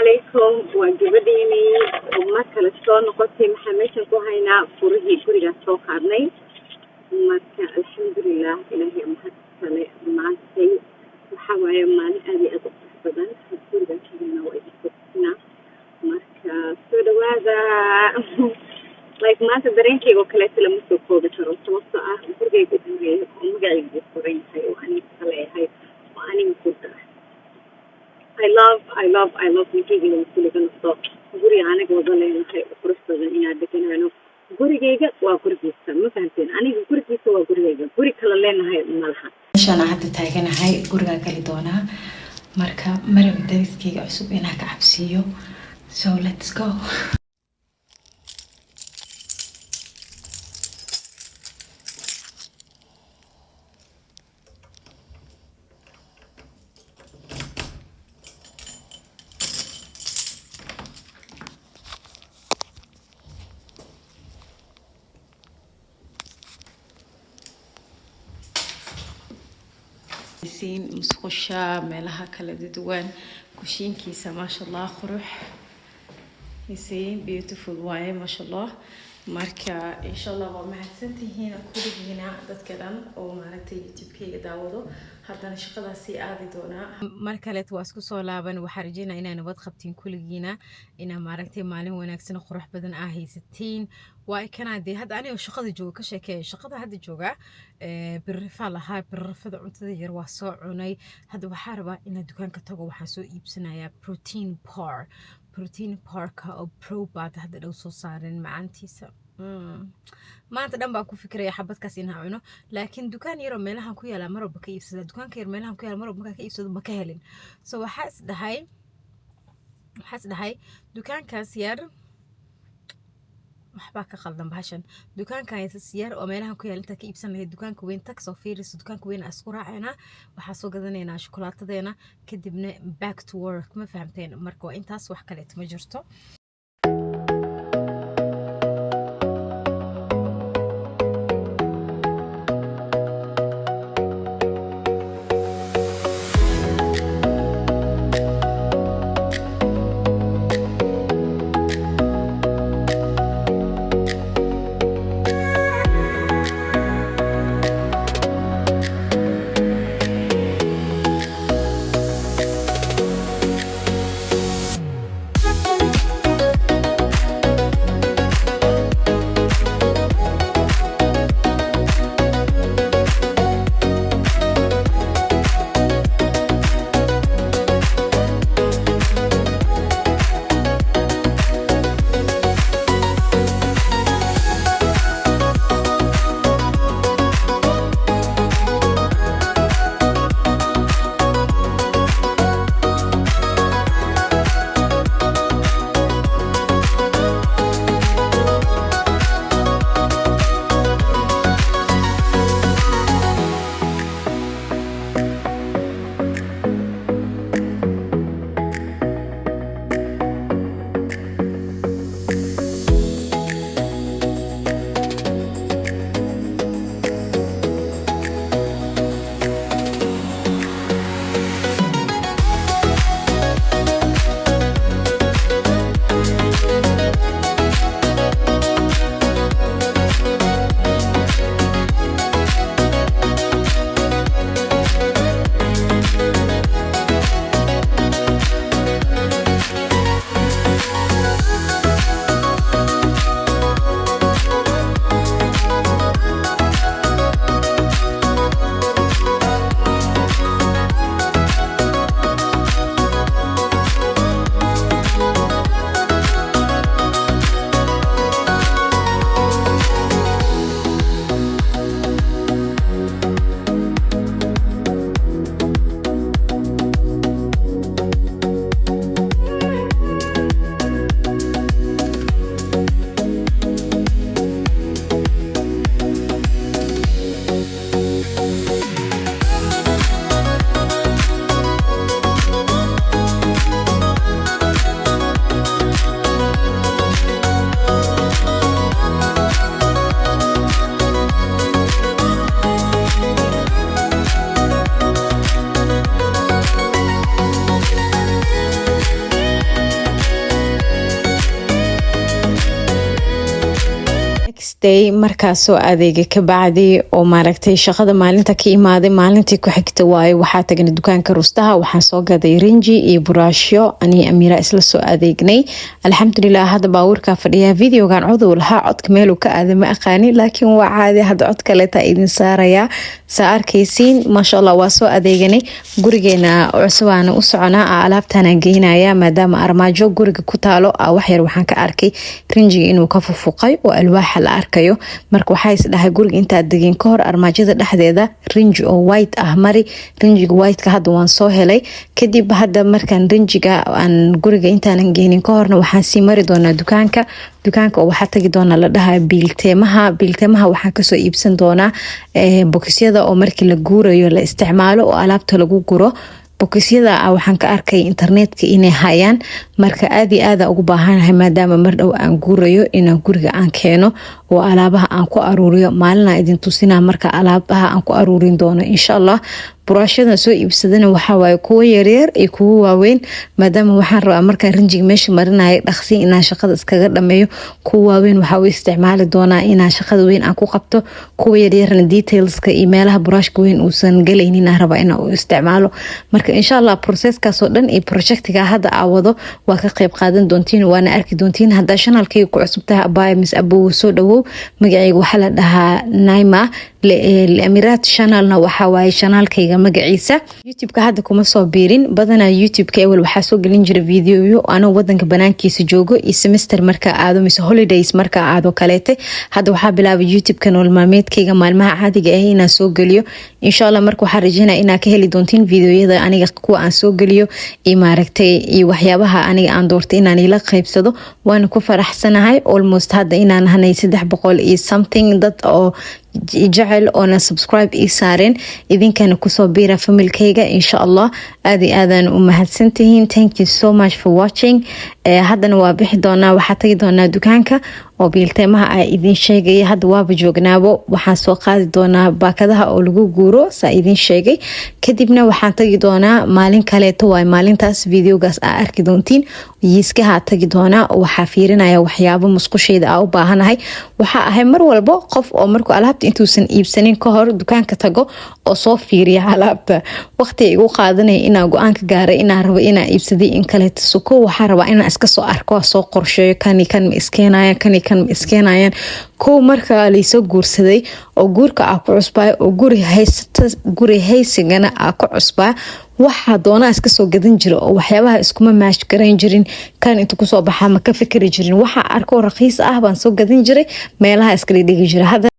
عليكم وجبديني ومركا لشون نقطي محميشن كوهينا فرهي كوريغا سو قادني مركا الحمد لله إلهي أمهاتسالي معانتي وحاوايا مالي أبي أدو بدن كوريغا كينا وإيكوتنا مركا سودواذا like maanta dareenkayga oo kaleeto lama soo koobi karo sababtoo ah gurigayga duugay oo magacayga furan yahay oo aniga kaleeyahay oo aniga ku dara I love ninkayga inuu kuliga noqdo guriga aniga wada leenahay oo qurux badan inaan deganaano gurigayga waa gurigiisa ma fahanteen aniga gurigiisa waa gurigayga guri kale leenahay malaha meeshaan hadda taaganahay guriga gali doonaa marka marab dariskayga cusub inaan ka cabsiiyo so let's go مسخشة ملها كلا دوان كوشين كيسة ما شاء الله خروح يسين beautiful واي ما شاء الله marka insha Allah waa mahadsantihiin kuligiina dadkadan oo maaragtay YouTube-kayga daawado haddana shaqadaasi aadi doonaa mar kale waa isku soo laaban waxa rajayna inaan nabad qabtiin kuligiina ina maaragtay maalin wanaagsan qurux badan ah haysatiin waa kanaade hadda aniga shaqada jooga ka sheekay shaqada hadda jooga birrifa lahaa birrifada cuntada yar waa soo cunay hadda waxa rabaa in dukaanka tago waxa soo iibsanayaa protein parka oo probat hadda dhow soo saareen macaantiisa maanta dhan baa ku fikiraya xabadkaas inaan cuno laakiin dukaan yar oo meelahan ku yaala marba ka iibsada dukaanka yar meelahan ku yaala marba ka iibsado ma ka helin so waxaas dhahay dukaankaas yar waxba ka qaldan bahashan dukaankaas yar oo meelahan ku yaala inta ka iibsanahay dukaanka weyn tax oo fiiris dukaanka weyn asku raacayna waxa soo gadanaynaa shukulaatadeena kadibna back to work ma fahamteen marka waa intaas wax kale ma jirto day markaas soo adeega ka bacdi oo maaragtay shaqada maalinta ka imaaday maalintii ku xigta waaye waxaa tagnay dukaanka rustaha waxaan soo gaday rinji iyo buraashyo ani Amira isla soo adeegnay alxamdulillah hadda baawarka fadhiya videogan coduu lahaa codka meel uu ka aadama aqaani laakiin waa caadi hadda cod kale taa idin saaraya saa arkaysiin masha Allah waa soo adeeganay gurigeena cusubana u soconaa alaabtana geynaya maadaama armaajo guriga ku taalo wax yar waxaan ka arkay rinjiga inuu ka fufuqay oo alwaaxa la arkayo marka waxa is dhahay guriga inta degin ka hor armaajada dhexdeeda rinji oo white ah mari rinjiga white ka hadda waan soo helay kadib hadda markaan rinjiga aan guriga intaanan geynin ka horna waxaan sii mari doonaa dukaanka oo waxa tagi doona la dhahay biilteemaha waxaan ka soo iibsan doonaa bokisyada oo markii la guurayo la isticmaalo oo alaabta lagu guro bokisyada waxaan ka arkay internetka inay hayaan marka aad iyo aad ugu baahanahay maadaama mar dhow aan guurayo inaan guriga aan keeno oo alaabaha aan ku aruuriyo maalina idin tusina marka alaabaha aan ku aruurin doono insha Allah buraashada soo iibsadana waxa waaye kuwa yaryar iyo kuwa waaweyn maadaama waxaan rabaa markaan rinjiga meesha marinayo dhaqsi inaan shaqada iskaga dhameeyo kuwa waaweyn waxa uu isticmaali doonaa inaan shaqada weyn aan ku qabto kuwa yaryarna detailska iyo meelaha buraashka weyn uusan galaynin aan rabaa inaan u isticmaalo marka insha Allah processkaas oo dhan iyo projectiga hadda aawado waa ka qayb qaadan doontiin waana arki doontiin hadda channelkayga ku cusubtahay abay mis abu soo dhawow magacayga waxa la dhahaa Naima Amirat channelna waxa waaye channelkayga magaciisa YouTube-ka hadda kuma soo biirin badana YouTube-ka awal waxa soo galin jiray videoyo ana wadanka banaankiisa joogo iyo semester marka aado mise holidays marka aado kaleete hadda waxa bilaabay YouTube-ka nolol maalmeedkayga maalmaha caadiga ah inaan soo galiyo insha Allah marka waxa rajaynayaa inaa ka heli doontiin videoyada aniga kuwa aan soo galiyo iyo maaragtay iyo waxyaabaha aniga aan doortay inaan ila qaybsado waan ku faraxsanahay almost hadda inaan hanay 300 iyo something dad oo jecel oona subscribe ii saareen idinkana kusoo biira familkayga insha Allah aad iyo aadaan u mahadsantihiin thank you so much for watching haddana waa bixi doonaa waxaa tagi doonaa dukaanka oo biilteemaha ay idin sheegay hadda waaba joognaabo waxaan soo qaadi doonaa baakadaha oo lagu guuro saa idin sheegay kadibna waxaan tagi doonaa maalin kaleeto waa maalintaas videogaas aa arki doontiin yiiskaha tagi doonaa waxaa fiirinaya waxyaabo musqusheeda aa u baahanahay waxa ahay mar walbo qof oo markuu alaabta intuusan iibsanin ka hor dukaanka tago oo soo fiiriya alaabta waqti igu qaadanay inaan go'aan ka gaaray inaan rabo inaan iibsaday in kaleeto suko waxaa rabaa inaan iska soo arko soo qorsheeyo kan ma iskeenayaan kow marka la soo guursaday oo guurka aa ku cusbaa oo guri haysigana aa ku cusbaa waxa doona iska soo gadan jiro oo waxyaabaha iskuma match garan jirin kan inta ku soo baxa ma ka fikri jirin waxa arko raqiis ah baan soo gadan jiray meelaha iska dhigi jiray